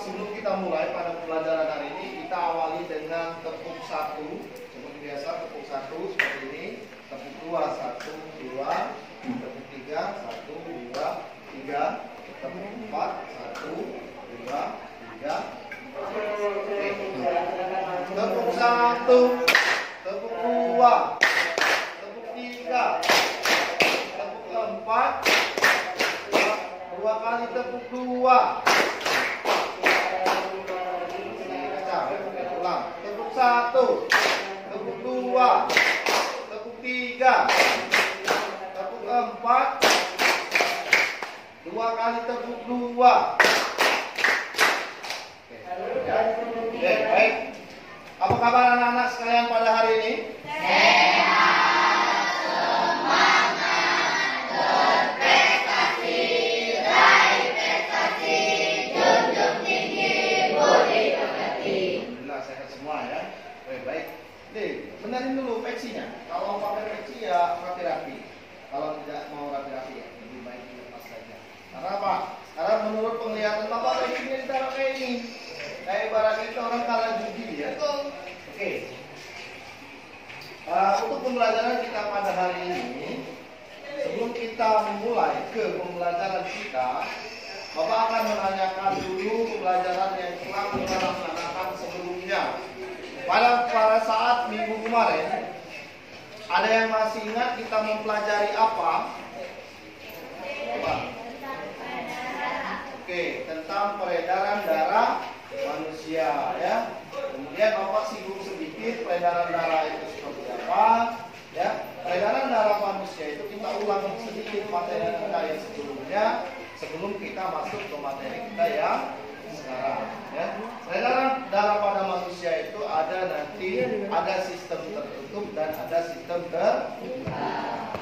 sebelum kita mulai pada pembelajaran hari ini, kita awali dengan tepuk 1. Seperti biasa, tepuk 1 seperti ini. Tepuk 2, 1, 2. Tepuk 3, 1, 2, 3. Tepuk 4, 1, 2, 3. Oke. Tepuk 1, tepuk 2, tepuk 3, tepuk 4. Dua kali tepuk 2. Ulang. Tepuk 1, tepuk 2, tepuk 3, tepuk 4. Dua kali tepuk 2. Oke, baik. Apa kabar anak-anak sekalian pada hari ini? Sehat, semangat, berprestasi, raih prestasi, junjung tinggi budi pekerti. Alhamdulillah sehat semua ya. Oke, baik. Nih, benerin dulu peksinya. Kalau pakai peksi ya rapi-rapi. Kalau tidak mau rapi-rapi ya lebih baik dilepas saja. Karena apa? Karena menurut penglihatan Bapak peksinya ditaruh kayak ini. Kayak ibaratnya itu orang kalah judi ya. Oke. Untuk pembelajaran kita pada hari ini, sebelum kita memulai ke pembelajaran kita, Bapak akan menanyakan dulu pembelajaran yang telah kita laksanakan sebelumnya. Pada saat minggu kemarin, ada yang masih ingat kita mempelajari apa? Coba. Oke, tentang peredaran darah manusia ya. Kemudian Bapak singgung sedikit peredaran darah itu seperti apa ya. Peredaran darah manusia itu kita ulang sedikit materi kita yang sebelumnya sebelum kita masuk ke materi kita yang sekarang ya. Peredaran darah pada manusia itu ada sistem tertutup dan ada sistem terbuka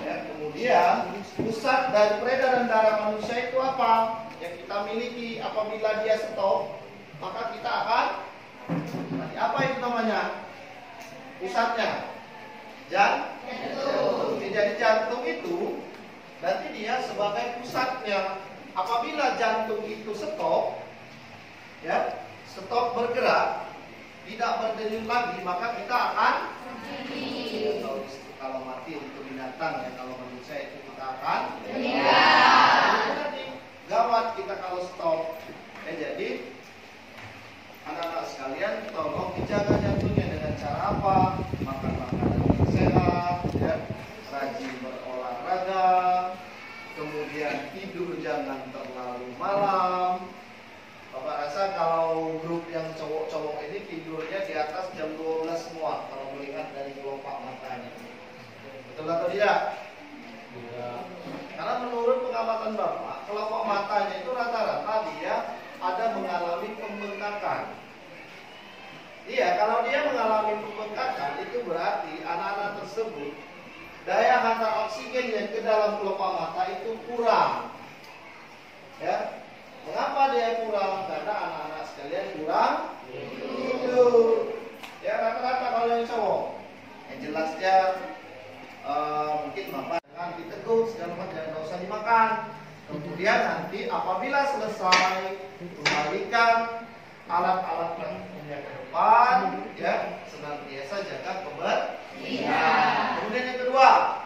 ya. Kemudian pusat dari peredaran darah manusia itu apa? Yang kita miliki. Apabila dia stop, maka kita akan apa itu namanya? Pusatnya jantung. Jadi jantung itu nanti dia sebagai pusatnya. Apabila jantung itu stop, ya, stop bergerak, tidak berdenyut lagi, maka kita akan mati. Kalau mati untuk binatang ya, kalau manusia itu kita akan nanti gawat kita kalau stop. Jadi anak-anak sekalian, tolong dijaga jantungnya dengan cara apa? Makan makanan yang sehat, ya, rajin berolahraga, kemudian tidur jangan terlalu malam. Bapak rasa kalau grup yang cowok-cowok ini tidurnya di atas jam 12 semua, kalau melihat dari kelopak matanya. Betul atau tidak? Tidak. Karena menurut pengamatan Bapak, kelopak matanya itu rata-rata dia ada mengalami pembengkakan. Iya, kalau dia mengalami pembengkakan, itu berarti anak-anak tersebut daya hantar oksigennya ke dalam kelopak mata itu kurang. Ya, mengapa dia kurang? Karena anak-anak sekalian kurang tidur. Ya, rata-rata kalau yang cowok, yang jelasnya mungkin bapak jangan ditegur, segala macam jangan usah dimakan. Kemudian nanti apabila selesai, kembalikan alat-alat yang ke depan, ya, senantiasa jaga kebersihan. Kemudian yang kedua,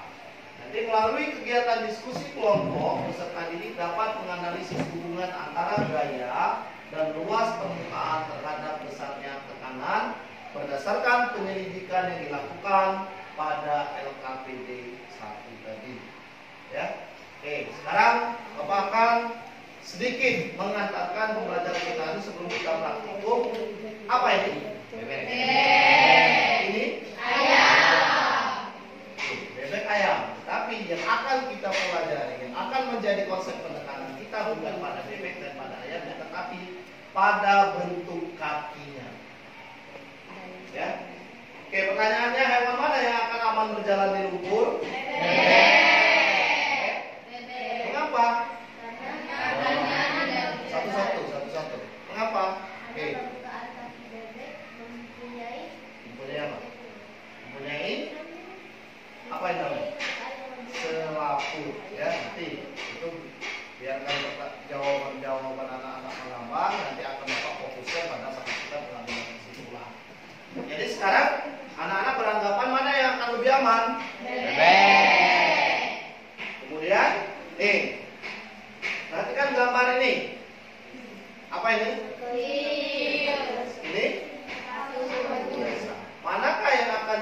nanti melalui kegiatan diskusi kelompok, peserta didik dapat menganalisis hubungan antara gaya dan luas permukaan terhadap besarnya tekanan berdasarkan penyelidikan yang dilakukan pada LKPD 1 tadi. Ya. Oke, sekarang Bapak akan sedikit mengatakan pembelajaran kita ini sebelum kita praktikum. Apa ini? Bebek. Ini ayam. Bebek ayam. Tapi yang akan kita pelajari, yang akan menjadi konsep penekanan kita bukan pada bebek dan pada ayam, tetapi pada bentuk kakinya. Ya. Oke, pertanyaannya, hewan mana yang akan aman berjalan di lumpur? Mengapa? Satu-satu. Mengapa? Oke. Mempunyai apa? Mempunyai apa yang namanya? Selaput. Ya, nanti itu biarkan jawaban anak-anak mengambang, nanti akan Bapak Ini biasa. Manakah yang akan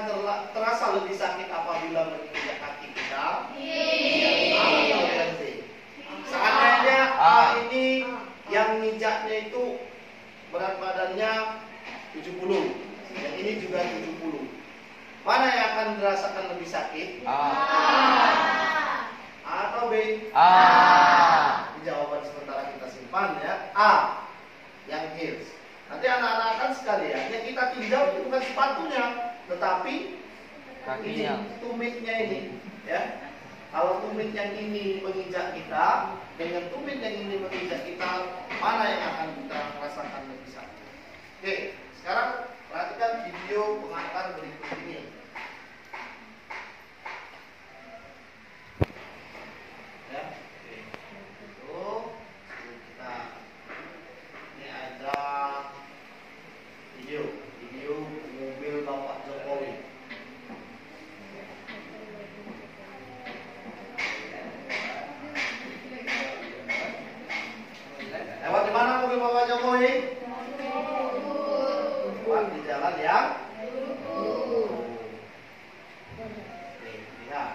terasa lebih sakit apabila menginjak kaki kita? A atau yang B? Seandainya A ini yang nginjaknya itu berat badannya 70, yang ini juga 70. Mana yang akan dirasakan lebih sakit? A atau B? A. Ini jawaban sementara kita simpan ya. A, yang heels. Nanti anak-anak sekalian, yang kita tinjau itu bukan sepatunya, tetapi kakinya, tumitnya ini, ya. Kalau tumit yang ini menginjak kita, dengan tumit yang ini menginjak kita, mana yang akan kita rasakan lebih sakit? Oke, sekarang perhatikan video pengantar berikut ini. Ya, oke. Itu kita ini ada video mobil Bapak Jokowi. Lewat di mana mobil Bapak Jokowi? Lewat di jalan yang oke, lihat.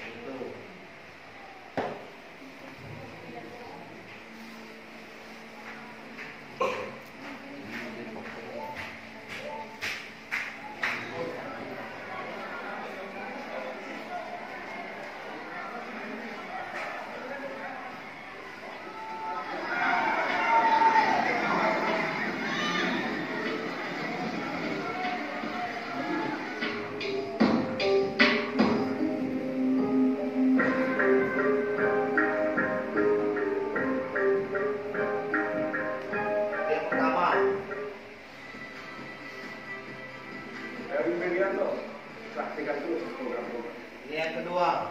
Itu. Yang pertama, Dari Medianto, saksikan terus program-program. ini yang kedua.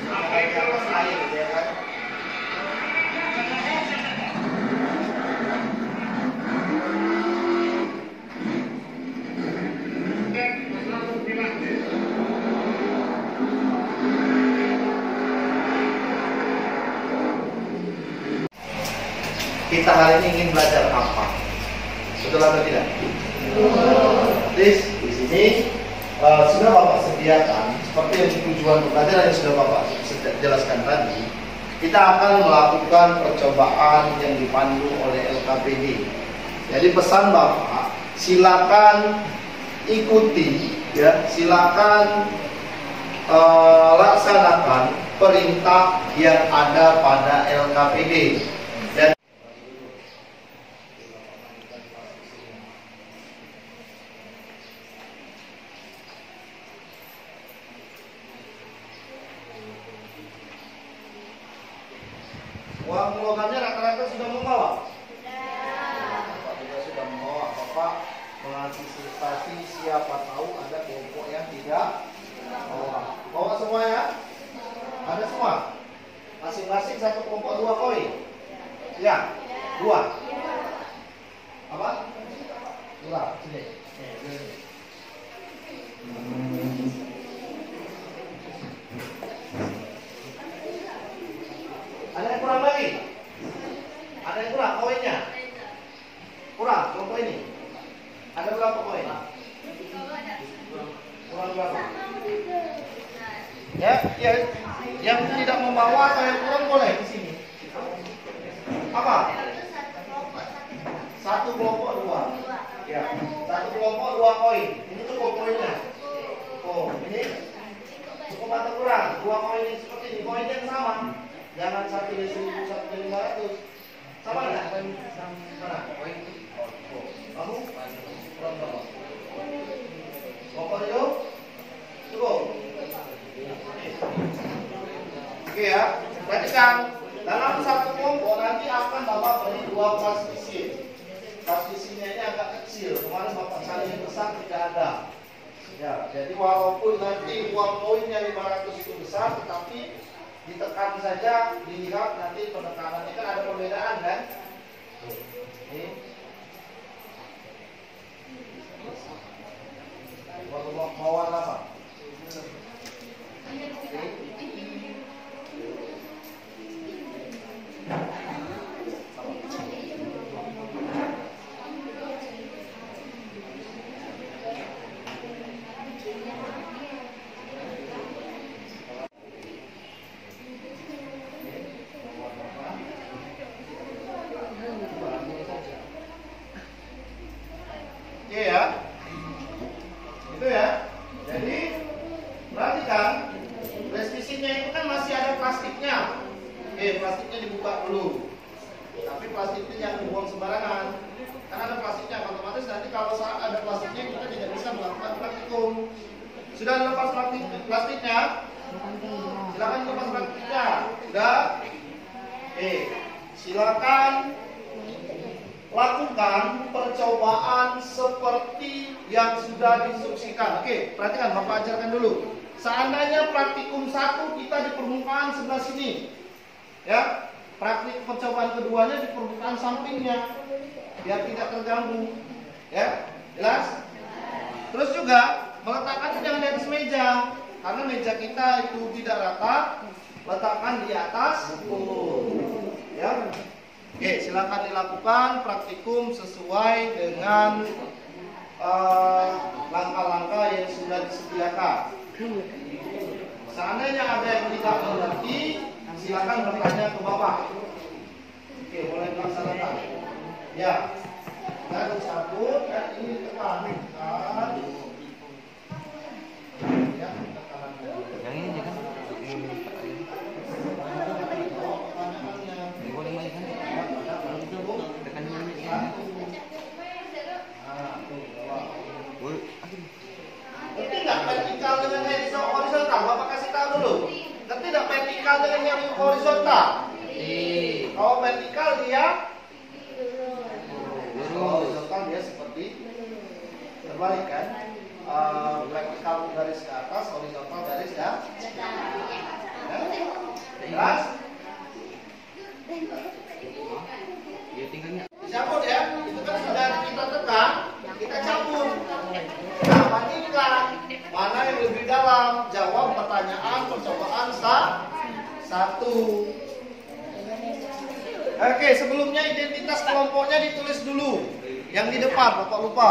Sampai ke atas air, ya kan? Kita hari ini ingin belajar apa? Betul atau tidak? Please, di sini sudah Bapak sediakan seperti yang tujuan pembelajaran yang sudah Bapak jelaskan tadi. Kita akan melakukan percobaan yang dipandu oleh LKPD. Jadi pesan Bapak, silakan ikuti, ya, silakan laksanakan perintah yang ada pada LKPD. Dan uang logamnya rata-rata sudah membawa? Bapak juga sudah membawa. Bapak mengantisipasi siapa tahu ada kelompok yang tidak bawa. Bawa semua ya? Ada semua? Masing-masing satu kelompok 2 koin? Ya? 2? Apa? 2, sini. Ada yang kurang lagi? Ada yang kurang koinnya? Kurang kelompok ini? Ada berapa koin? Kurang berapa? Ya, ya, yang tidak membawa atau yang kurang boleh di sini. Apa? Satu kelompok 2. Ya, satu kelompok 2 koin. Ini cukup koinnya. Oh, ini cukup atau kurang? 2 koin ini seperti ini. Koin yang sama. Jangan satu di 1.000, satu di 500. Sama nggak? Mana? Koin. Oh, kamu? Kurang berapa? Kelompok itu? Cukup. Oke ya, perhatikan dalam satu kelompok nanti akan Bapak beri 2 plastisir. Plastisirnya ini agak kecil. Kemarin Bapak cari yang besar tidak ada. Ya, jadi walaupun nanti uang koinnya 500 itu besar, tetapi ditekan saja, dilihat nanti penekanannya kan ada perbedaan kan? Ini Gitu ya. Jadi perhatikan, plastisitnya itu kan masih ada plastiknya. Oke, plastiknya dibuka dulu. Tapi plastiknya jangan dibuang sembarangan. Karena ada plastiknya, otomatis nanti kalau saat ada plastiknya kita tidak bisa melakukan praktikum. Sudah lepas plastiknya? Silakan lepas plastiknya. Sudah? Oke, silakan lakukan percobaan seperti yang sudah diinstruksikan. Oke, perhatikan, Bapak ajarkan dulu. Seandainya praktikum 1 kita di permukaan sebelah sini, ya, praktik percobaan keduanya di permukaan sampingnya, biar tidak terganggu, ya, jelas? Terus juga meletakkan jangan di atas meja, karena meja kita itu tidak rata. Letakkan di atas punggung, ya. Oke, silakan dilakukan praktikum sesuai dengan langkah-langkah yang sudah disediakan. Seandainya ada yang tidak mengerti, silakan bertanya ke Bapak. Oke, mulai dilaksanakan. Ya, dan cabut dan ini tekan. Ya, tekanan. Yang ini kan? Ngerti nggak vertikal dengan yang horizontal? Bapak kasih tahu dulu. Ngerti nggak vertikal dengan yang horizontal? Kalau vertikal dia horizontal dia seperti terbalik kan? Vertikal garis ke atas, horizontal garis ya. Jelas? Dicabut ya. Itu kan sudah kita tekan, kita cabut. Nah, bandingkan mana yang lebih dalam. Jawab pertanyaan percobaan 1. Oke, sebelumnya identitas kelompoknya ditulis dulu. Yang di depan, Bapak lupa.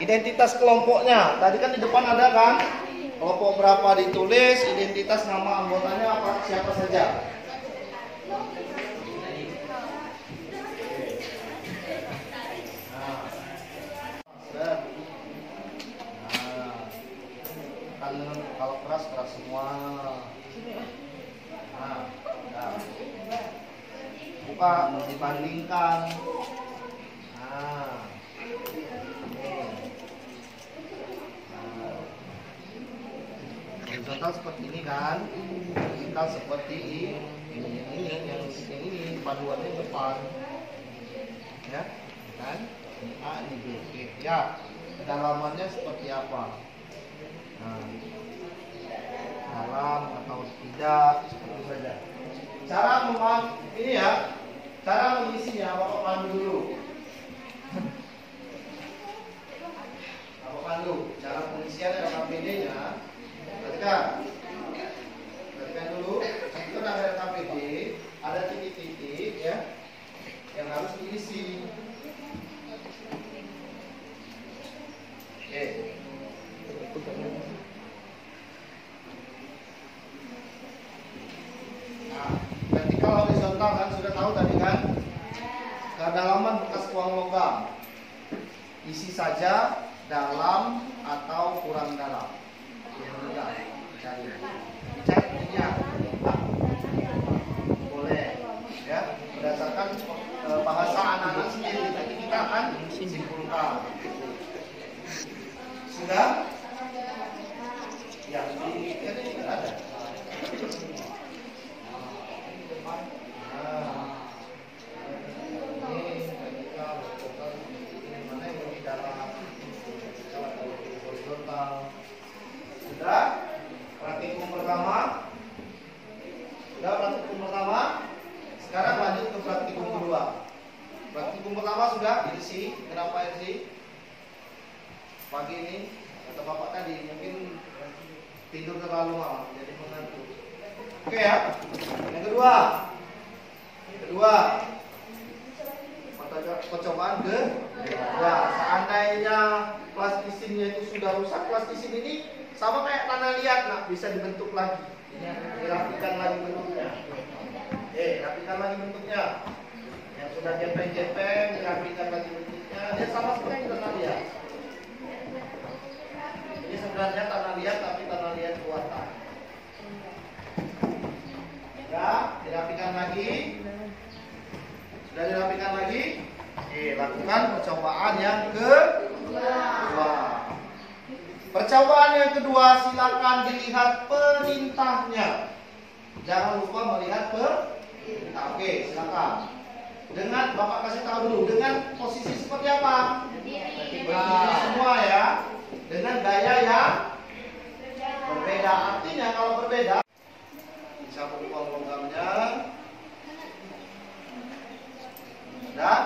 Identitas kelompoknya. Tadi kan di depan ada kan? Kelompok berapa ditulis, identitas nama anggotanya apa, siapa saja. Kalau keras semua. Buka, dibandingkan. Horizontal seperti ini kan, vertikal seperti ini, yang ini paduannya depan, ya, kan? A ini B, ya, kedalamannya seperti apa? Nah, dalam atau tidak, seperti saja. Cara ini ya, cara mengisinya, Bapak pandu dulu. Bapak pandu, cara pengisian RKPD-nya. Perhatikan dulu, itu ada RKPD, ada titik-titik ya, yang harus diisi. Oke. Nah, vertikal horizontal kan sudah tahu tadi kan? Kedalaman bekas uang logam. Isi saja dalam atau kurang dalam. Yang mudah cari. Cek ya. Boleh ya, berdasarkan bahasa anak-anak sendiri, nanti kita akan simpulkan. Sudah? Ya, ini kita ada. Sudah praktikum pertama. Sekarang lanjut ke praktikum kedua. Praktikum pertama sudah diisi. Kenapa isi? Pagi ini kata Bapak tadi mungkin tidur terlalu malam jadi mengantuk. Oke ya. Yang kedua. Percobaan kedua. Seandainya plastisinnya itu sudah rusak, plastisin ini sama kayak tanah liat, nah bisa dibentuk lagi. Dirapikan lagi bentuknya. Rapikan lagi bentuknya. Yang sudah jepeng-jepeng, dirapikan lagi bentuknya. Dia sama seperti tanah liat. sebenarnya tanah liat tapi tanah liat buatan. Ya, dirapikan lagi. Sudah dirapikan lagi. Oke, lakukan percobaan yang kedua. Percobaan yang kedua, silakan dilihat perintahnya. Jangan lupa melihat perintah. Oke, silakan. Dengan Bapak kasih tahu dulu, dengan posisi seperti apa? Berdiri semua ya. Dengan gaya yang berbeda. Artinya kalau berbeda, bisa uang logamnya. Dan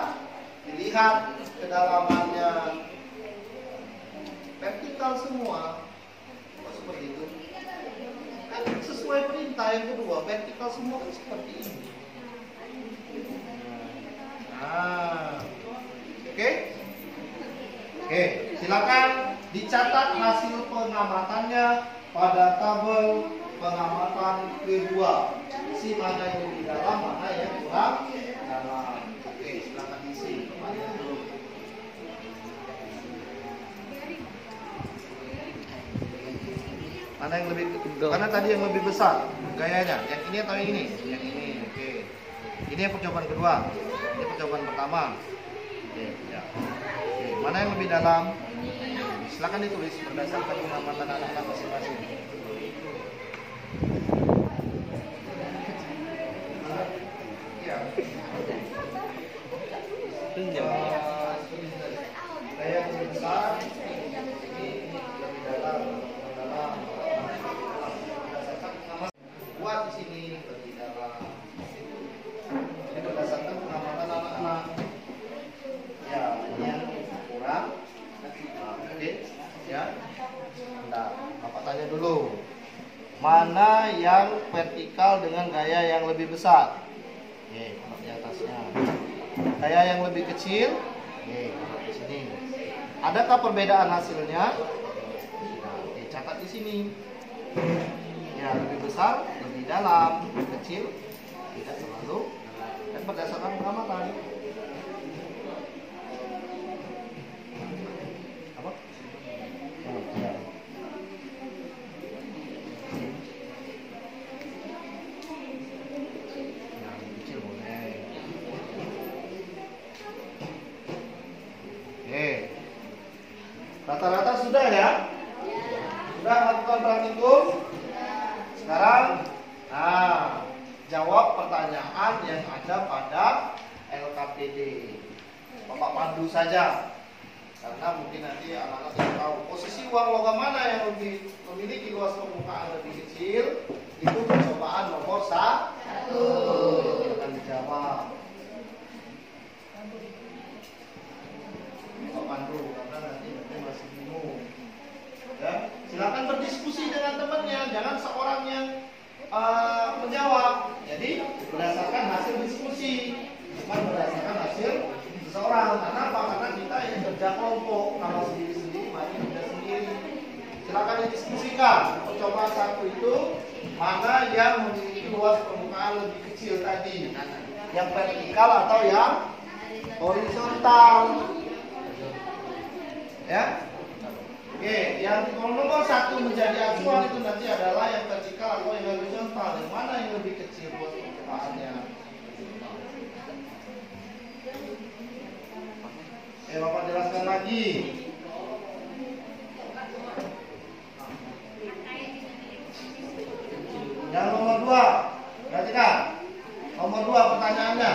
dilihat kedalamannya. Vertikal semua. Kok seperti itu? Kan sesuai perintah yang kedua, vertikal semua kan seperti ini. Nah, oke, silakan dicatat hasil pengamatannya pada tabel pengamatan kedua. Si mana yang lebih dalam, mana yang kurang dalam. Oke, silakan isi pertanyaan dulu. Mana yang lebih, mana tadi yang lebih besar gayanya? Yang ini atau yang ini? Yang ini. Oke. Ini yang percobaan kedua. Ini percobaan pertama. Oke, ya. Oke, mana yang lebih dalam? Silakan ditulis berdasarkan pengamatan anak-anak masing-masing. Ya. Gaya yang lebih besar. Ini lebih dalam. Buat di sini lebih dalam. Ini berdasarkan pengamatan anak-anak. Ya, ini yang kurang. Oke, ya. Nah, Bapak tanya dulu. Mana yang vertikal dengan gaya yang lebih besar? Oke, di atasnya. Gaya yang lebih kecil? Oke, di sini. Adakah perbedaan hasilnya? Oke, catat di sini. Ya, lebih besar, lebih dalam, lebih kecil, tidak terlalu, dan berdasarkan pengamatan. Apa? Ya. Nah, lebih kecil boleh. Oke. Rata-rata sudah ya? Sudah lakukan praktikum? Sekarang, jawab pertanyaan yang ada pada LKPD. Bapak pandu saja, karena mungkin nanti anak-anak tidak tahu posisi uang logam mana yang memiliki luas permukaan lebih kecil. Itu percobaan nomor 1 yang akan dijawab. Bapak pandu, karena nanti masih bingung. Ya, silakan berdiskusi dengan temannya, jangan seorang yang menjawab. Jadi berdasarkan hasil diskusi, bukan berdasarkan hasil seseorang. Karena apa? Karena kita ini kerja kelompok. Kalau sendiri-sendiri, mari kerja sendiri. Silakan didiskusikan. Percobaan 1 itu mana yang memiliki luas permukaan lebih kecil tadi? Yang vertikal atau yang horizontal? Ya. Oke, yang nomor 1 menjadi acuan itu nanti adalah yang vertikal atau yang horizontal. Yang mana yang lebih kecil buat permukaannya? Bapak jelaskan lagi. Yang nomor 2, perhatikan. Nomor 2 pertanyaannya.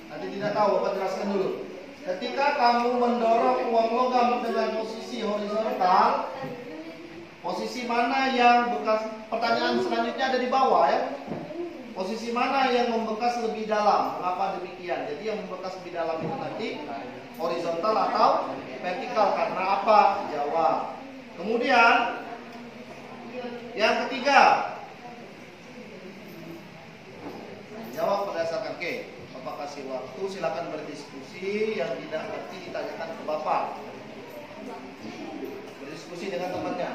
Nanti tidak tahu, Bapak jelaskan dulu. Ketika kamu mendorong uang logam dengan posisi horizontal, posisi mana yang bekas? Pertanyaan selanjutnya ada di bawah ya. Posisi mana yang membekas lebih dalam? Mengapa demikian? Jadi yang membekas lebih dalam itu nanti horizontal atau vertikal, karena apa? Jawab. Kemudian yang ketiga, jawab berdasarkan Bapak kasih waktu, silakan berdiskusi. Yang tidak ngerti ditanyakan ke Bapak. Berdiskusi dengan temannya.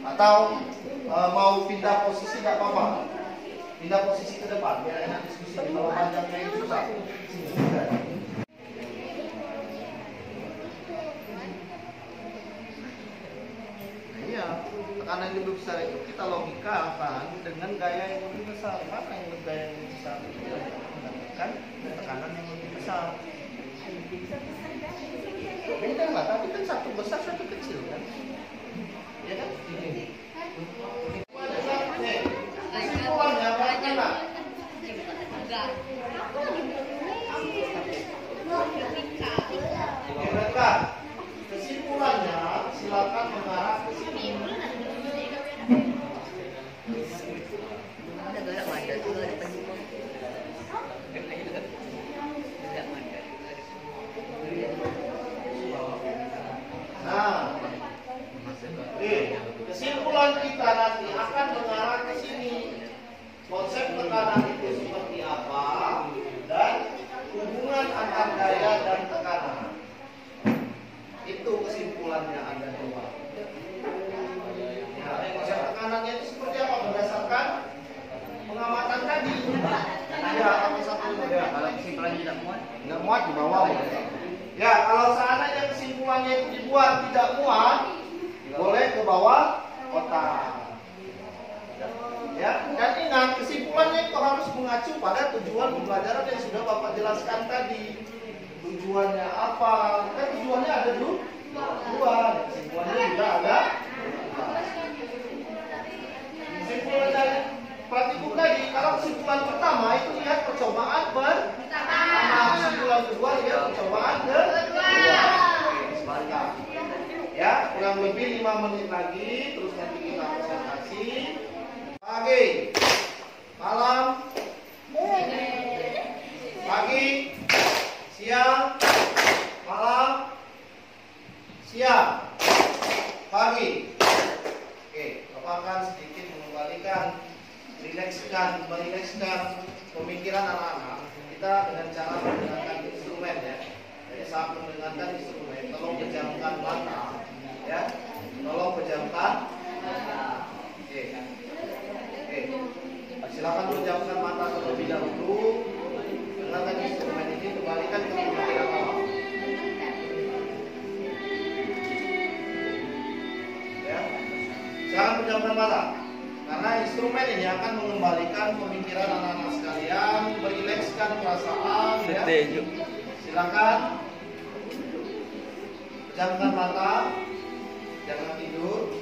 Atau mau pindah posisi nggak apa-apa. Pindah posisi ke depan biar enak diskusi. Kalau panjangnya itu susah. Iya. tekanan yang lebih besar itu kita logikakan dengan gaya yang lebih besar. Mana yang gaya yang lebih besar itu mendapatkan tekanan yang lebih besar. Beda lah, tapi kan satu besar satu kecil kan, ya kan? Kesimpulannya apa? Kesimpulannya silakan mengarah ke sini. Nah, kesimpulan kita nanti akan mengarah ke sini. Konsep tekanan itu seperti apa dan hubungan antar daya dan tekanan. Itu kesimpulannya ada dua. Nah, konsep tekanannya itu seperti apa berdasarkan pengamatan tadi. Ya, apa satu ya. Kalau kesimpulannya tidak muat di bawah. Ya, kalau seandainya kesimpulannya itu dibuat tidak muat, boleh ke bawah kotak. Ya, dan ingat kesimpulannya itu harus mengacu pada tujuan pembelajaran yang sudah Bapak jelaskan tadi. Tujuannya apa? Kan tujuannya ada dua. Kesimpulannya juga ada. Kesimpulan dari praktikum tadi, kalau kesimpulan pertama itu lihat percobaan pertama, kesimpulan kedua lihat percobaan kedua. Ya, kurang lebih 5 menit lagi, terus nanti kita presentasi. Pagi, malam, pagi, siang, malam, siang, pagi. Oke, Bapak akan sedikit mengembalikan, merilekskan pemikiran anak-anak kita dengan cara menggunakan instrumen ya. Jadi saat menggunakan instrumen, tolong pejamkan mata, ya. Tolong pejamkan. Oke. Silakan pejamkan mata terlebih dahulu. Gunakan instrumen ini, kembalikan ke pemikiran awal. Ya. Silakan pejamkan mata. Karena instrumen ini akan mengembalikan pemikiran anak-anak sekalian, merilekskan perasaan. Ya. Silakan pejamkan mata, jangan tidur.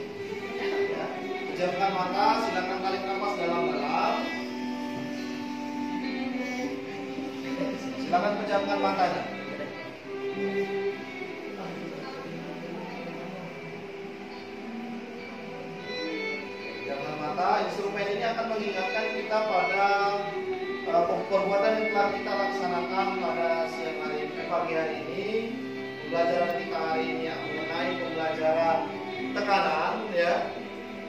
Ya. Pejamkan mata, silakan tarik nafas dalam-dalam. Silakan pejamkan matanya. Pejamkan mata. Instrumen ini akan mengingatkan kita pada perbuatan yang telah kita laksanakan pada siang hari pagi hari ini. Pembelajaran kita hari ini yang mengenai pembelajaran tekanan, ya.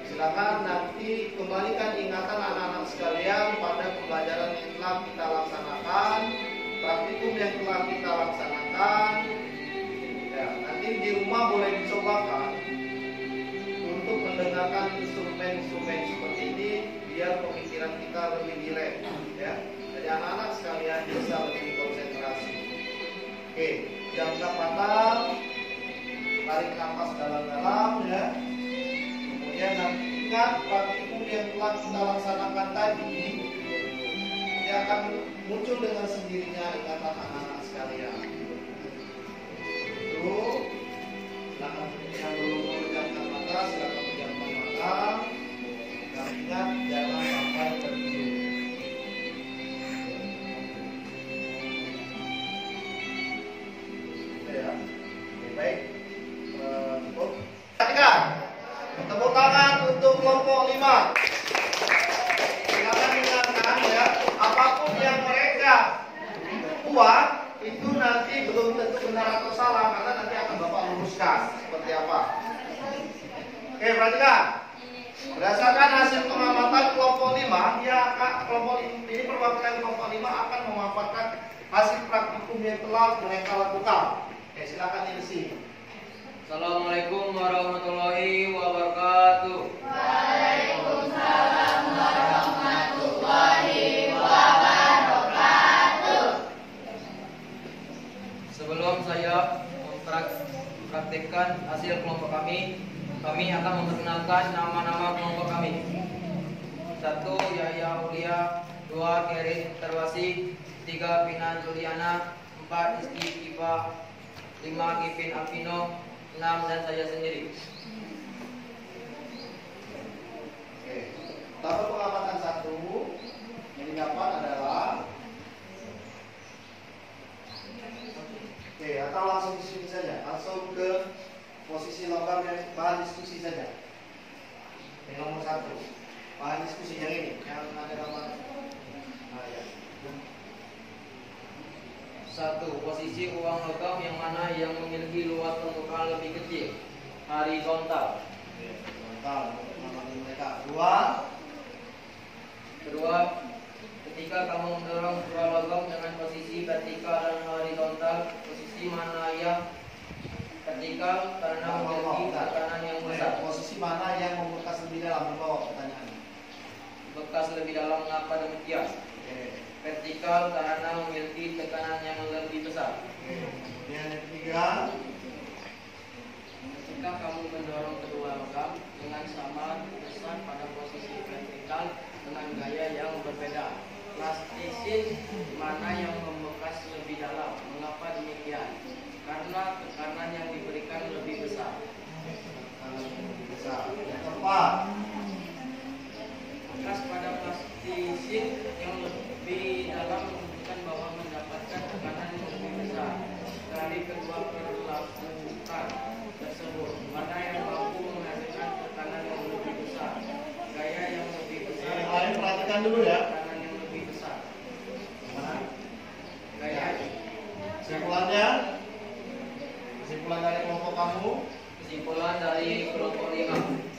Silakan nanti kembalikan ingatan anak-anak sekalian pada pembelajaran yang telah kita laksanakan, praktikum yang telah kita laksanakan. Ya, nanti di rumah boleh dicobakan untuk mendengarkan instrumen-instrumen seperti ini biar pemikiran kita lebih rileks, ya. Jadi anak-anak sekalian bisa lebih konsentrasi. Oke, pejamkan mata, tarik nafas dalam-dalam, ya. Kemudian nanti ingat praktikum yang telah kita laksanakan tadi, dia akan muncul dengan sendirinya ingatan anak-anak sekalian. Itu, silakan yang belum memejamkan mata, silakan pejamkan mata. Dan ingat jangan sampai tertidur. Ya, baik. Cukup. Perhatikan. Tepuk tangan untuk kelompok 5. Silakan ingatkan ya, apapun yang mereka buat itu nanti belum tentu benar atau salah, karena nanti akan Bapak luruskan seperti apa. Oke, perhatikan. Berdasarkan hasil pengamatan kelompok 5, kelompok ini perwakilan kelompok 5 akan memaparkan hasil praktikum yang telah mereka lakukan. Oke, silakan isi. Assalamualaikum warahmatullahi wabarakatuh. Waalaikumsalam warahmatullahi wabarakatuh. Sebelum saya mempraktikkan hasil kelompok kami, Kami akan memperkenalkan nama-nama kelompok kami. 1. Yahya Aulia, 2. Kerin Terwasi, 3. Pina Juliana, 4. Rizky Kifa, 5. Kipin Alvino, 6. Dan saya sendiri. Oke. Tabel pengamatan 1 yang didapat adalah atau langsung diskusi saja, langsung ke posisi logam dan bahan diskusi saja. Yang nomor 1, bahan diskusi yang ini, yang ada gambar. Nah, ya. 1. Posisi uang logam yang mana yang memiliki luas permukaan lebih kecil, horizontal. Horizontal untuk mengamati mereka. 2. Ketika kamu mendorong sebuah logam dengan posisi vertikal dan horizontal, posisi mana yang vertikal karena memiliki tekanan yang besar? Posisi mana yang membekas lebih dalam? Menjawab pertanyaan. Bekas lebih dalam, mengapa demikian? Vertikal karena memiliki tekanan yang lebih besar. Kemudian yang ketiga, Ketika kamu mendorong kedua logam dengan sama besar pada posisi vertikal dengan gaya yang berbeda, plastisin mana yang membekas lebih dalam? Mengapa demikian? Karena tekanan yang diberikan lebih besar. lebih besar. Yang keempat, Bekas pada plastisin yang lebih dalam menunjukkan bahwa mendapatkan tekanan yang lebih besar dari kedua perlakukan tersebut. Mana yang mampu menghasilkan tekanan yang lebih besar? Gaya yang lebih besar. yang lain perhatikan dulu ya. Tekanan yang lebih besar. Mana? Gaya. Kesimpulannya, kesimpulan dari kelompok kamu. Kesimpulan dari kelompok 5.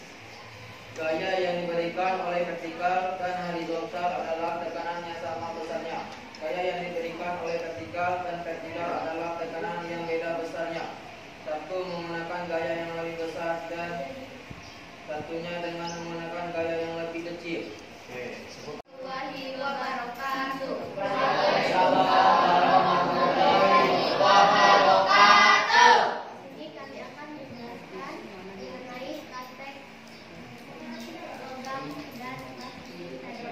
Gaya yang diberikan oleh vertikal dan horizontal adalah tekanan yang sama besarnya. Gaya yang diberikan oleh vertikal dan vertikal adalah tekanan yang beda besarnya. 1. Menggunakan gaya yang lebih besar dan satunya dengan menggunakan gaya yang lebih kecil. Oke, sebut. Warahmatullahi wabarakatuh. Ini kami akan menjelaskan mengenai praktek logam dan plastik tadi.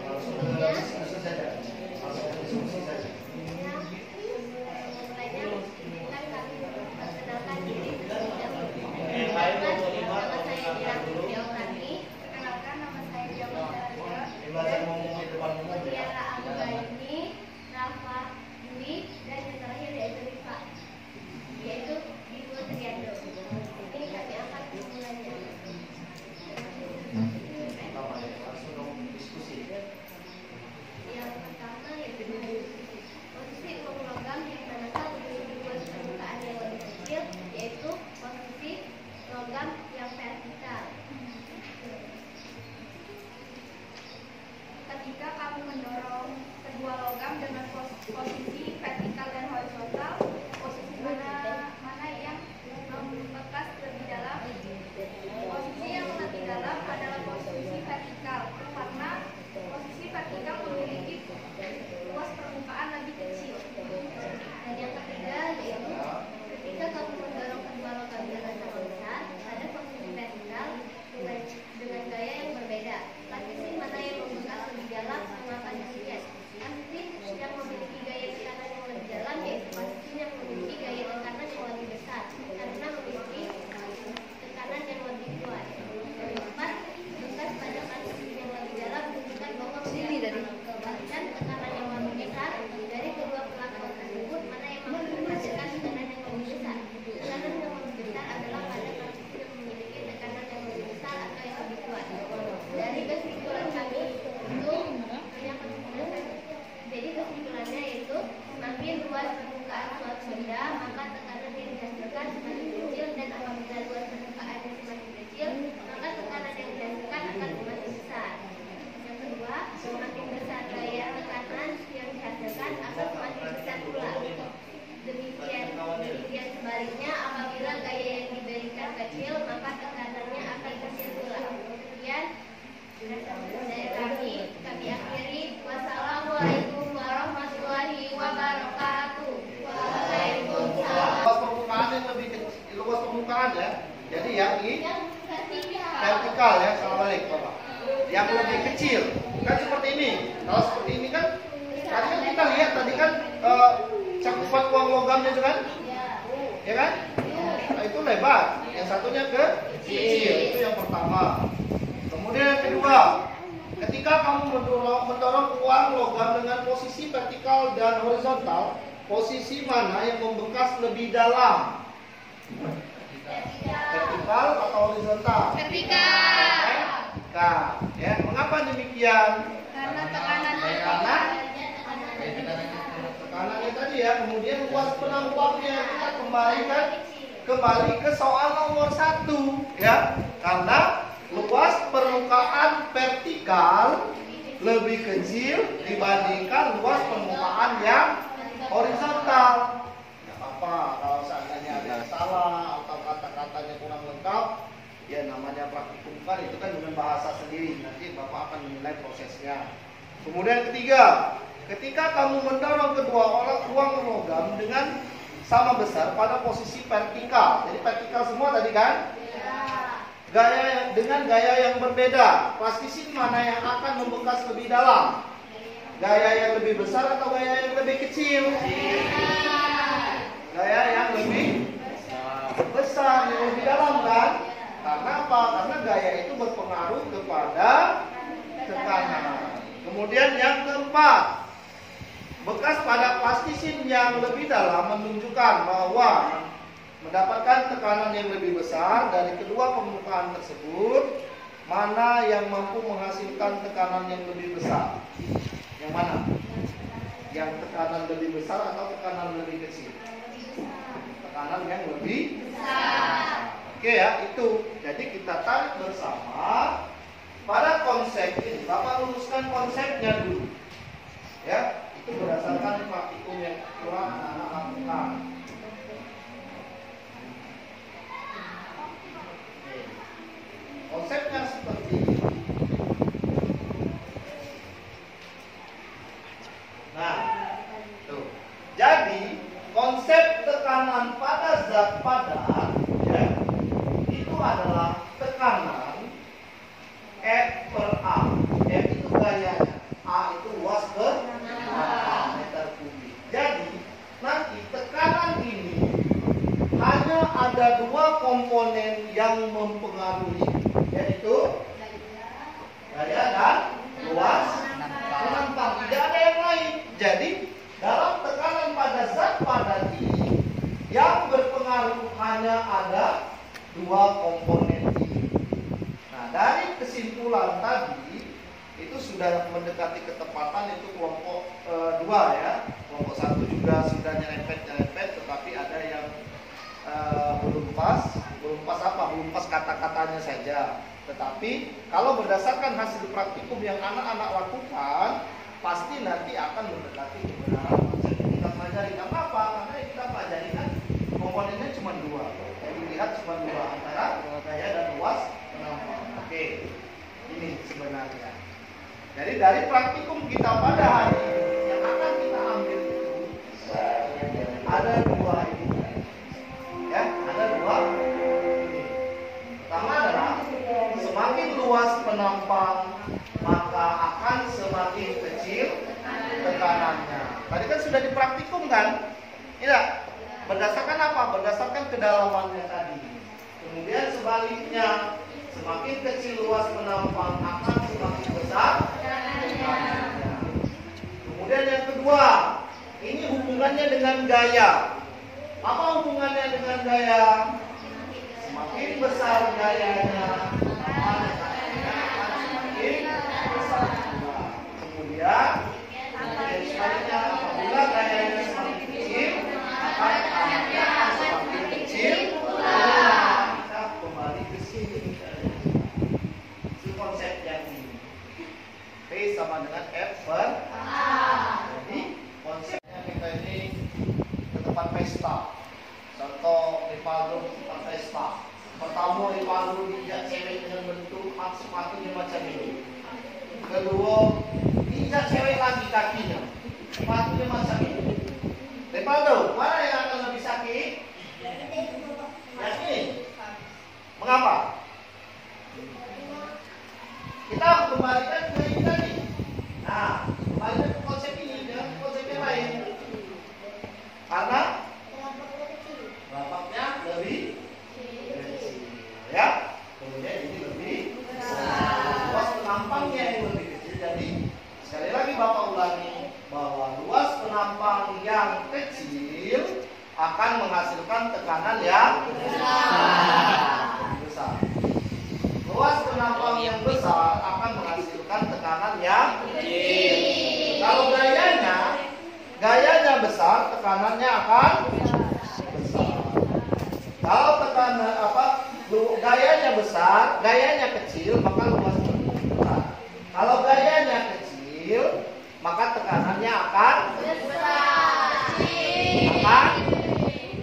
Langsung ke diskusi saja. Langsung ke diskusi saja. Mulainya kan kami memperkenalkan diri terlebih dahulu. Nama saya Dira Fitriawati. Perkenalkan, nama saya Jawa Sarjo. Belajar ngomong di depan umum ya. Mutiara Anggaini, Rafa Dwi, dan yang terakhir yaitu Rifa, yaitu Ibu Triando. Ini kami akan memulainya. Pertama ya, langsung dong diskusi. Yang pertama yaitu posisi uang logam yang manakah memiliki luas permukaan yang lebih kecil, yaitu posisi logam yang vertikal. Ketika kamu mendorong kedua logam dengan posisi vertikal dan horizontal, posisi mana yang membekas lebih dalam? Posisi yang lebih dalam adalah posisi vertikal, karena posisi vertikal memiliki luas permukaan lebih kecil. Dan yang ketiga yaitu ketika kamu mendorong kedua logam dengan sama besar pada posisi vertikal dengan gaya yang berbeda. Plastisin mana yang membekas lebih dalam? Mengapa demikian? Plastisin yang memiliki gaya tekanan yang lebih dalam yaitu plastisin yang memiliki gaya tekanan yang lebih besar karena memiliki tekanan yang lebih kuat. Yang keempat, bekas pada plastisin yang lebih dalam menunjukkan bahwa mendapatkan tekanan yang lebih besar dari kedua perlakuan tersebut. Mana yang mampu menghasilkan tekanan yang lebih besar? Tekanan yang lebih besar adalah pada plastisin yang memiliki tekanan yang lebih besar atau yang lebih kuat. Dari kesimpulan kami itu banyak kesimpulan. Jadi kesimpulannya yaitu semakin luas permukaan suatu benda maka tekanan yang dihasilkan semakin kecil, dan apabila luas permukaannya semakin kecil maka tekanan yang dihasilkan akan semakin besar. Yang kedua, semakin besar gaya tekanan yang dihasilkan akan semakin besar pula. Demikian sebaliknya, apabila gaya yang diberikan kecil maka tekanannya akan kecil pula. Kemudian dari kami akhiri. Wassalamualaikum warahmatullahi wabarakatuh. Waalaikumsalam. Luas permukaan yang lebih kecil, permukaan ya. Jadi yang ini vertikal ya, salah balik Bapak. Yang lebih kecil kan seperti ini. Kalau seperti ini kan tadi kan kita lihat tadi kan cakupan uang logamnya itu kan, ya kan? Nah, itu lebar. Yang satunya kecil. Itu yang pertama. Kemudian yang kedua, ketika kamu mendorong uang logam dengan posisi vertikal dan horizontal, posisi mana yang membekas lebih dalam? Vertikal atau horizontal? Vertikal. Ya, mengapa demikian? Karena tekanannya. Karena tekanannya tadi ya. Kemudian luas penampaknya kita kembali ke soal nomor 1 ya. Karena luas permukaan vertikal lebih kecil dibandingkan luas permukaan yang horizontal. Tidak apa-apa kalau seandainya ada yang salah atau kata-katanya kurang lengkap, ya namanya praktikum kan itu kan dengan bahasa sendiri. Nanti Bapak akan menilai prosesnya. Kemudian ketiga, ketika kamu mendorong kedua uang logam dengan sama besar pada posisi vertikal. Jadi vertikal semua tadi kan? Dengan gaya yang berbeda, plastisin mana yang akan membekas lebih dalam? Gaya yang lebih besar atau gaya yang lebih kecil? Gaya yang lebih besar, yang lebih dalam kan? Karena apa? Karena gaya itu berpengaruh kepada tekanan. Kemudian yang keempat, bekas pada plastisin yang lebih dalam menunjukkan bahwa mendapatkan tekanan yang lebih besar dari kedua permukaan tersebut, mana yang mampu menghasilkan tekanan yang lebih besar? Yang mana? Yang tekanan lebih besar atau tekanan lebih kecil? Tekanan yang lebih besar. Oke ya, itu. Jadi kita tarik bersama pada konsep ini. Bapak luruskan konsepnya dulu. Ya, itu berdasarkan praktikum yang telah anak-anak lakukan. Konsepnya seperti ini. Nah, tuh. Jadi konsep tekanan pada zat padat ya, itu adalah tekanan F per A. F itu gayanya, A itu luas per meter kubik. Jadi nanti tekanan ini hanya ada dua komponen yang mempengaruhi, yaitu gaya dan luas penampang. Tidak ada yang lain. Jadi dalam tekanan pada zat padat ini yang berpengaruh hanya ada dua komponen ini. Nah, dari kesimpulan tadi itu sudah mendekati ketepatan, itu kelompok 2 ya. Kelompok 1 juga sudah nyerempet, tetapi ada yang belum pas apa? Belum pas kata-katanya saja. Tetapi kalau berdasarkan hasil praktikum yang anak-anak lakukan, pasti nanti akan mendekati kebenaran konsep yang kita pelajari. Karena apa? Karena yang kita pelajari kan komponennya cuma 2. Yang dilihat cuma 2, antara gaya dan luas penampang. Oke, ini sebenarnya. Jadi dari praktikum kita pada hari ini yang akan kita ambil itu ada 2 ini. Ya, ada 2 ini. Pertama adalah semakin luas penampang maka akan semakin kecil tekanannya. Tadi kan sudah dipraktikum kan? Tidak. Berdasarkan apa? Berdasarkan kedalamannya tadi. Kemudian sebaliknya, semakin kecil luas penampang akan semakin besar tekanannya. Kemudian yang kedua, ini hubungannya dengan gaya. Apa hubungannya dengan gaya? Semakin besar gayanya, maka tekanannya akan semakin besar juga. Kemudian sebaliknya, apabila gayanya semakin kecil, maka tekanannya akan semakin kecil. Kita kembali ke sini. Si konsep yang ini. P sama dengan F per A. Jadi konsepnya kita ini ke tempat pesta. Contoh Ripaldo tempat pesta. Pertama Ripaldo dijak cewek dengan bentuk sepatunya macam ini. Kedua dijak cewek lagi kakinya, sepatunya macam ini. Ripaldo, mana yang akan lebih sakit? Yakin? tekanannya akan besar. Kalau tekanan gayanya besar, gayanya kecil, maka luasnya besar. Kalau gayanya kecil, maka tekanannya akan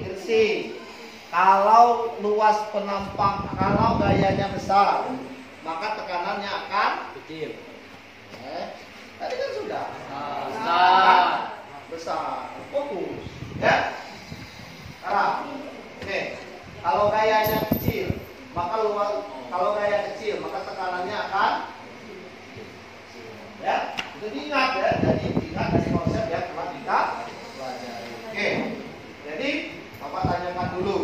bersih. Kalau luas penampang, kalau gayanya besar, maka tekanannya akan Kecil. Tadi kan sudah besar. Fokus, ya. Sekarang, oke. Kalau gayanya kecil, maka kalau gaya kecil, maka tekanannya akan, ya. Itu diingat ya. Jadi ingat dari konsep yang telah kita pelajari. Oke. Jadi Bapak tanyakan dulu.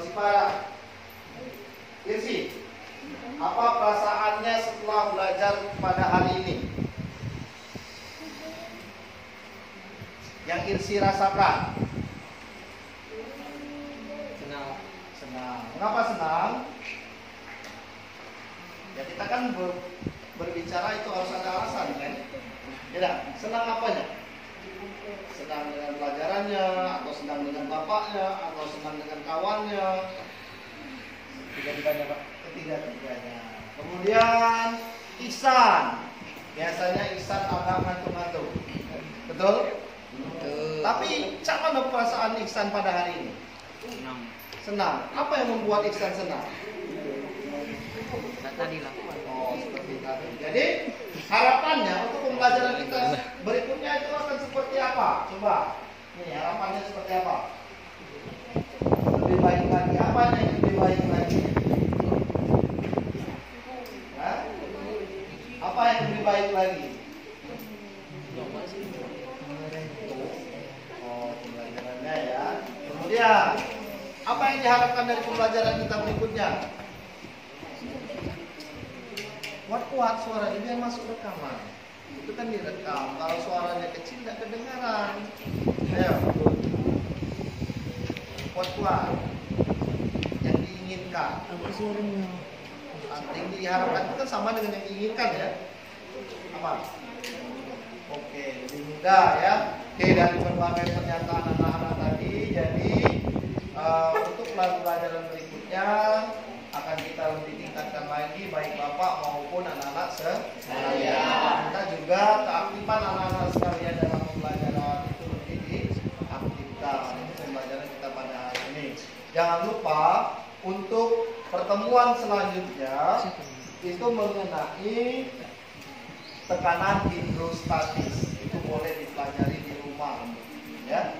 Si Pak Irsi, apa perasaannya setelah belajar pada hari ini? Yang Irsi rasakan? Senang. Kenapa senang? Ya kita kan berbicara itu harus ada alasan kan? Ya, senang apanya? Senang dengan pelajarannya, atau senang dengan bapaknya, atau senang dengan kawannya? Ketiga-tiganya Pak. Ketiga-tiganya. Kemudian ihsan. Biasanya ihsan agak ngantuk-ngantuk. Betul? Betul. Tapi cak mana perasaan ihsan pada hari ini? Senang. Apa yang membuat ihsan senang? Tadi lah. Oh, seperti tadi. Jadi harapannya untuk pembelajaran kita berikutnya itu akan seperti apa? Coba. Nih harapannya seperti apa? Lebih baik lagi. Apa yang lebih baik lagi? Hah? Apa yang lebih baik lagi? Oh, pembelajarannya ya. Kemudian apa yang diharapkan dari pembelajaran kita berikutnya? Kuat-kuat suaranya biar masuk rekaman. Itu kan direkam. Kalau suaranya kecil tidak kedengaran. Ayo. Kuat-kuat. Yang diinginkan. Apa suaranya? Yang diharapkan itu kan sama dengan yang diinginkan ya. Apa? Oke, lebih mudah ya. Oke, dari berbagai pernyataan anak-anak tadi, jadi untuk pelajaran berikutnya akan kita lebih tingkatkan lagi baik Bapak maupun anak-anak sekalian. Kita juga keaktifan anak-anak sekalian dalam pembelajaran itu lebih diaktifkan. Ini pembelajaran kita pada hari ini. Jangan lupa untuk pertemuan selanjutnya itu mengenai tekanan hidrostatis. Itu boleh dipelajari di rumah, ya.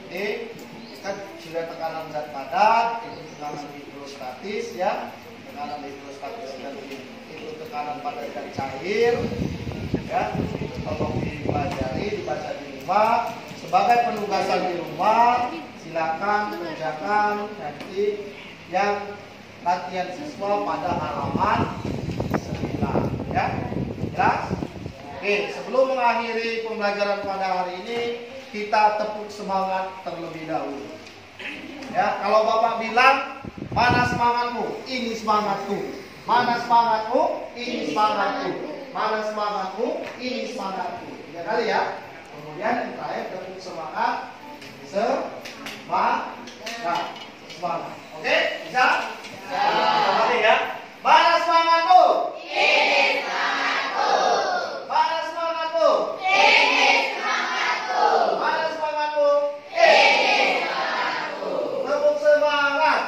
Jadi kita sudah tekanan zat padat, itu tekanan hidrostatis, ya. Tekanan hidrostatis dan itu tekanan padat dan cair, ya. Itu tolong dipelajari, dibaca di rumah. Sebagai penugasan di rumah, silakan kerjakan nanti yang latihan siswa pada halaman 9, ya. Jelas? Oke, sebelum mengakhiri pembelajaran pada hari ini, kita tepuk semangat terlebih dahulu. Ya, kalau Bapak bilang, mana semangatmu? Ini semangatku. Mana semangatmu? Ini semangatku. Mana semangatmu? Ini semangatku. 3 kali ya. Kemudian yang terakhir tepuk semangat. Semangat. Oke, bisa? Oke ya. Mana semangatmu? Ini semangatku. Mana semangatmu? Ini semangatku. Mana semangatmu? Ini semangatku. Tepuk semangat.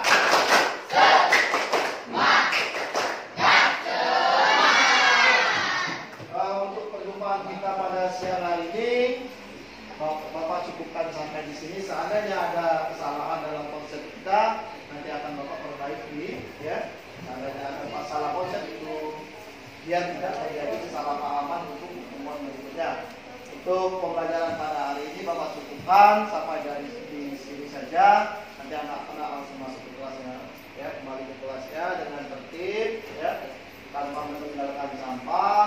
Untuk perjumpaan kita pada siang hari ini, Bapak cukupkan sampai di sini. Seandainya ada kesalahan dalam konsep kita, nanti akan Bapak perbaiki, ya. Seandainya ada masalah konsep itu, biar tidak terjadi kesalahpahaman untuk pertemuan berikutnya. Untuk pembelajaran pada hari ini Bapak cukupkan sampai dari di sini saja. Nanti anak-anak langsung masuk ke kelasnya, ya, kembali ke kelasnya dengan tertib, ya, tanpa meninggalkan sampah.